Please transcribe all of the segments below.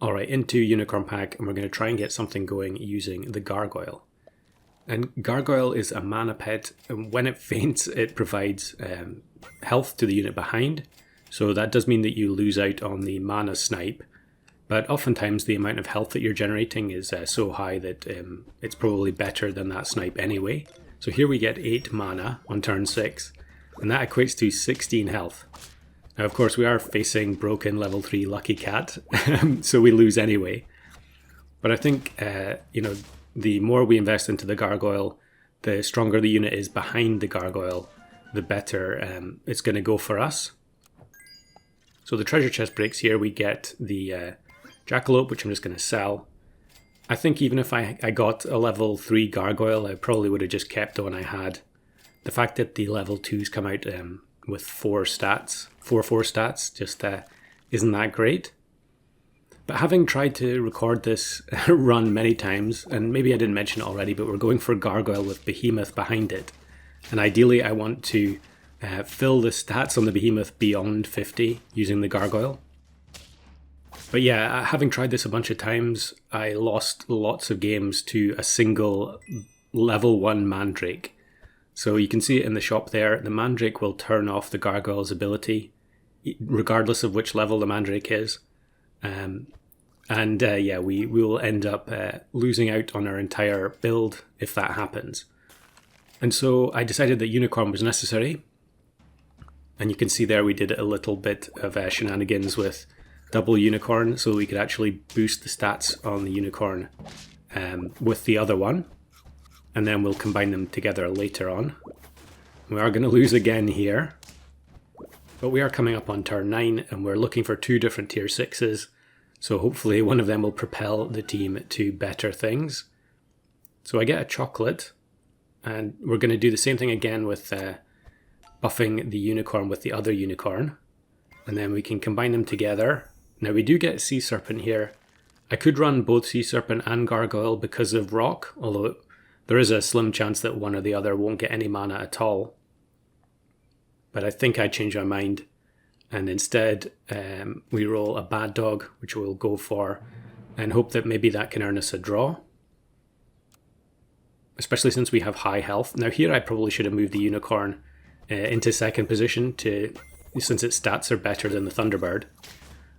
Alright, into Unicorn Pack, and we're going to try and get something going using the Gargoyle. And Gargoyle is a mana pet, and when it faints, it provides health to the unit behind. So that does mean that you lose out on the mana snipe, but oftentimes the amount of health that you're generating is so high that it's probably better than that snipe anyway. So here we get 8 mana on turn 6, and that equates to 16 health. Now, of course, we are facing broken level 3 Lucky Cat, so we lose anyway. But I think, the more we invest into the Gargoyle, the stronger the unit is behind the Gargoyle, the better it's going to go for us. So the treasure chest breaks here, we get the Jackalope, which I'm just going to sell. I think even if I got a level 3 Gargoyle, I probably would have just kept the one I had. The fact that the level 2s come out with 4 stats, just isn't that great. But having tried to record this run many times, and maybe I didn't mention it already, but we're going for Gargoyle with Behemoth behind it. And ideally I want to fill the stats on the Behemoth beyond 50 using the Gargoyle. But yeah, having tried this a bunch of times, I lost lots of games to a single level 1 Mandrake. So you can see it in the shop there. The Mandrake will turn off the Gargoyle's ability, regardless of which level the Mandrake is. We will end up losing out on our entire build if that happens. And so I decided that Unicorn was necessary. And you can see there we did a little bit of shenanigans with double Unicorn, so we could actually boost the stats on the Unicorn with the other one. And then we'll combine them together later on. We are going to lose again here. But we are coming up on turn 9 and we're looking for 2 different tier 6s. So hopefully one of them will propel the team to better things. So I get a chocolate. And we're going to do the same thing again with buffing the Unicorn with the other Unicorn. And then we can combine them together. Now we do get Sea Serpent here. I could run both Sea Serpent and Gargoyle because of Rock, although there is a slim chance that one or the other won't get any mana at all. But I think I changed my mind. And instead, we roll a Bad Dog, which we'll go for, and hope that maybe that can earn us a draw. Especially since we have high health. Now here I probably should have moved the Unicorn into second position, since its stats are better than the Thunderbird.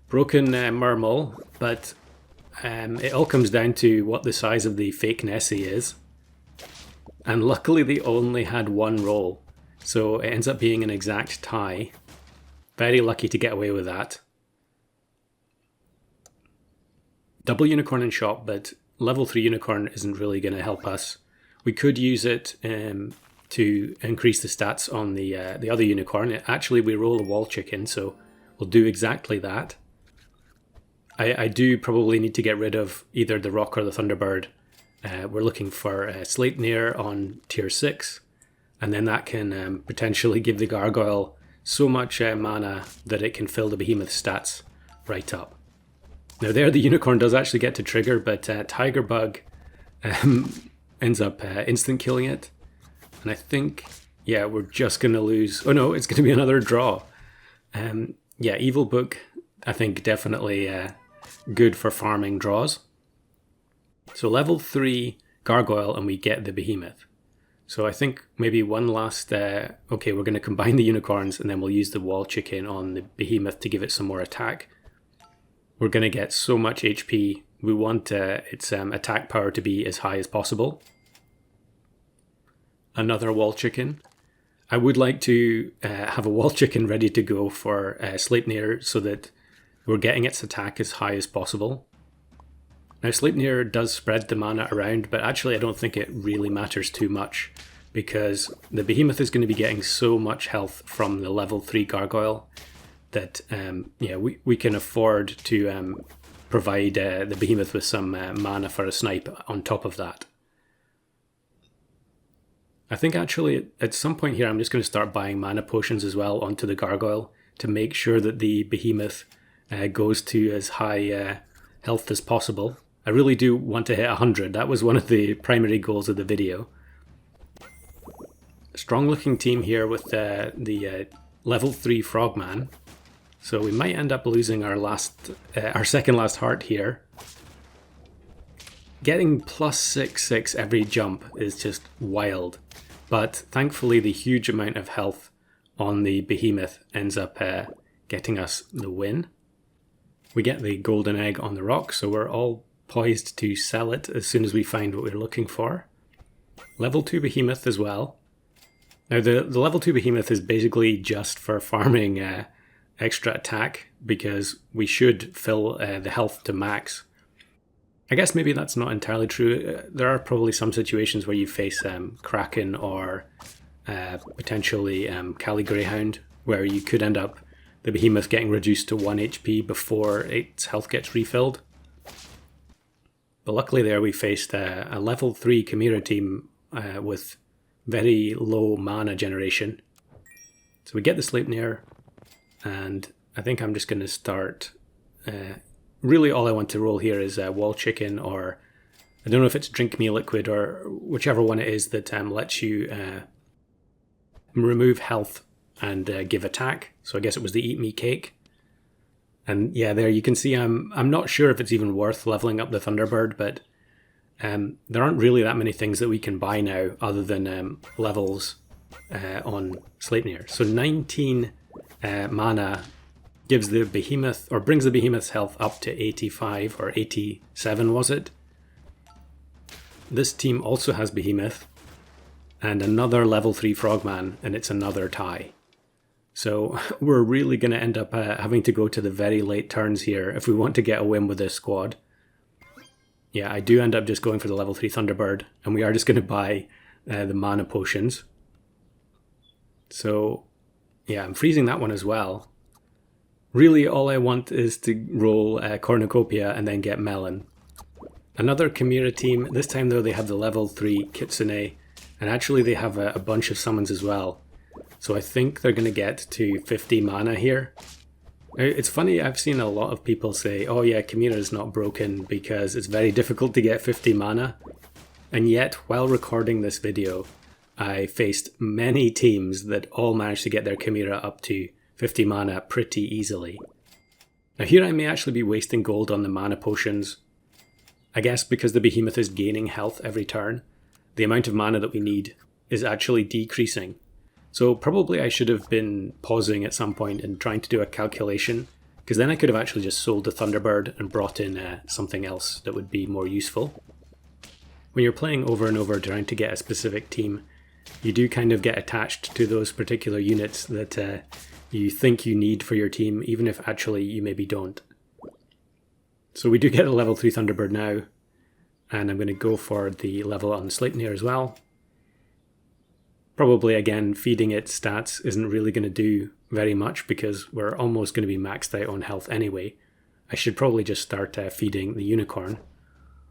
Broken Mermal, but it all comes down to what the size of the fake Nessie is. And luckily they only had 1 roll, so it ends up being an exact tie. Very lucky to get away with that. Double Unicorn in shop, but level 3 Unicorn isn't really going to help us. We could use it to increase the stats on the other Unicorn. Actually, we roll a wall chicken, so we'll do exactly that. I do probably need to get rid of either the Rock or the Thunderbird. We're looking for Sleipnir on tier 6, and then that can potentially give the Gargoyle so much mana that it can fill the Behemoth stats right up. Now there the Unicorn does actually get to trigger, but Tiger Bug ends up instant killing it. And I think, yeah, we're just going to lose. Oh no, it's going to be another draw. Evil Book, I think definitely good for farming draws. So level 3 Gargoyle and we get the Behemoth. So I think maybe one last, we're going to combine the Unicorns and then we'll use the Wall Chicken on the Behemoth to give it some more attack. We're going to get so much HP. We want its attack power to be as high as possible. Another Wall Chicken. I would like to have a Wall Chicken ready to go for Sleipnir so that we're getting its attack as high as possible. Now Sleipnir does spread the mana around, but actually I don't think it really matters too much because the Behemoth is going to be getting so much health from the level 3 Gargoyle that we can afford to provide the Behemoth with some mana for a snipe on top of that. I think actually at some point here I'm just going to start buying mana potions as well onto the Gargoyle to make sure that the Behemoth goes to as high health as possible. I really do want to hit 100. That was one of the primary goals of the video. Strong looking team here with the level 3 Frogman. So we might end up losing our second last heart here. Getting +6/6 every jump is just wild. But thankfully the huge amount of health on the Behemoth ends up getting us the win. We get the golden egg on the rock, so we're all poised to sell it as soon as we find what we're looking for. Level 2 Behemoth as well. Now the level 2 Behemoth is basically just for farming extra attack, because we should fill the health to max. I guess maybe that's not entirely true. There are probably some situations where you face Kraken or potentially Cali Greyhound, where you could end up the Behemoth getting reduced to 1 HP before its health gets refilled. But luckily there we faced a level 3 Chimera team with very low mana generation. So we get the Sleipnir, and I think I'm just going to start... really all I want to roll here is Wall Chicken, or I don't know if it's Drink Me Liquid or whichever one it is that lets you remove health and give attack. So I guess it was the Eat Me Cake. And yeah, there you can see I'm not sure if it's even worth leveling up the Thunderbird, but there aren't really that many things that we can buy now other than levels on Sleipnir. So 19 mana gives the Behemoth, or brings the Behemoth's health up to 85 or 87 was it? This team also has Behemoth and another level 3 Frogman, and it's another tie. So we're really going to end up having to go to the very late turns here if we want to get a win with this squad. Yeah, I do end up just going for the level 3 Thunderbird, and we are just going to buy the mana potions. So yeah, I'm freezing that one as well. Really all I want is to roll Cornucopia and then get Melon. Another Chimera team, this time though they have the level 3 Kitsune, and actually they have a bunch of summons as well. So I think they're going to get to 50 mana here. It's funny, I've seen a lot of people say, oh yeah, Chimera is not broken because it's very difficult to get 50 mana. And yet, while recording this video, I faced many teams that all managed to get their Chimera up to 50 mana pretty easily. Now here I may actually be wasting gold on the mana potions. I guess because the Behemoth is gaining health every turn, the amount of mana that we need is actually decreasing. So probably I should have been pausing at some point and trying to do a calculation, because then I could have actually just sold the Thunderbird and brought in something else that would be more useful. When you're playing over and over trying to get a specific team, you do kind of get attached to those particular units that you think you need for your team, even if actually you maybe don't. So we do get a level 3 Thunderbird now, and I'm going to go for the level on Sleipnir as well. Probably again, feeding it stats isn't really going to do very much because we're almost going to be maxed out on health anyway. I should probably just start feeding the Unicorn.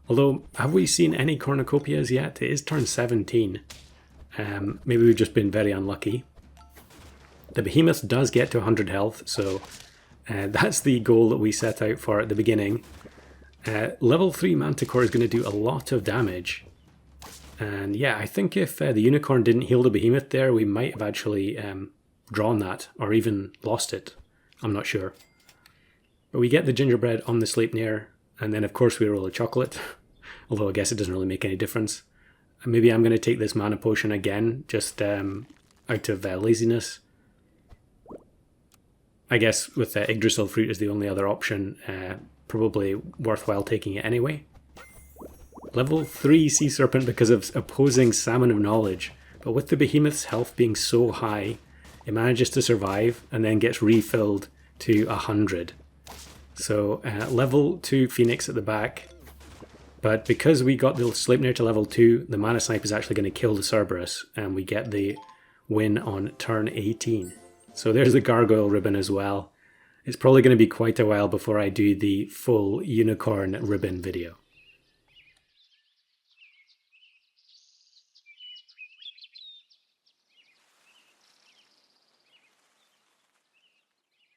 Although, have we seen any Cornucopias yet? It is turn 17. Maybe we've just been very unlucky. The Behemoth does get to 100 health, so that's the goal that we set out for at the beginning. Level 3 Manticore is going to do a lot of damage. And yeah, I think if the Unicorn didn't heal the Behemoth there, we might have actually drawn that, or even lost it. I'm not sure. But we get the gingerbread on the Sleipnir, and then of course we roll a chocolate. Although I guess it doesn't really make any difference. Maybe I'm going to take this mana potion again, just out of laziness. I guess with Yggdrasil fruit is the only other option, probably worthwhile taking it anyway. Level 3 Sea Serpent because of opposing Salmon of Knowledge, but with the Behemoth's health being so high, it manages to survive and then gets refilled to 100. So level 2 Phoenix at the back, but because we got the Sleipnir to level 2, the Mana Snipe is actually going to kill the Cerberus, and we get the win on turn 18. So there's the Gargoyle ribbon as well. It's probably going to be quite a while before I do the full Unicorn ribbon video.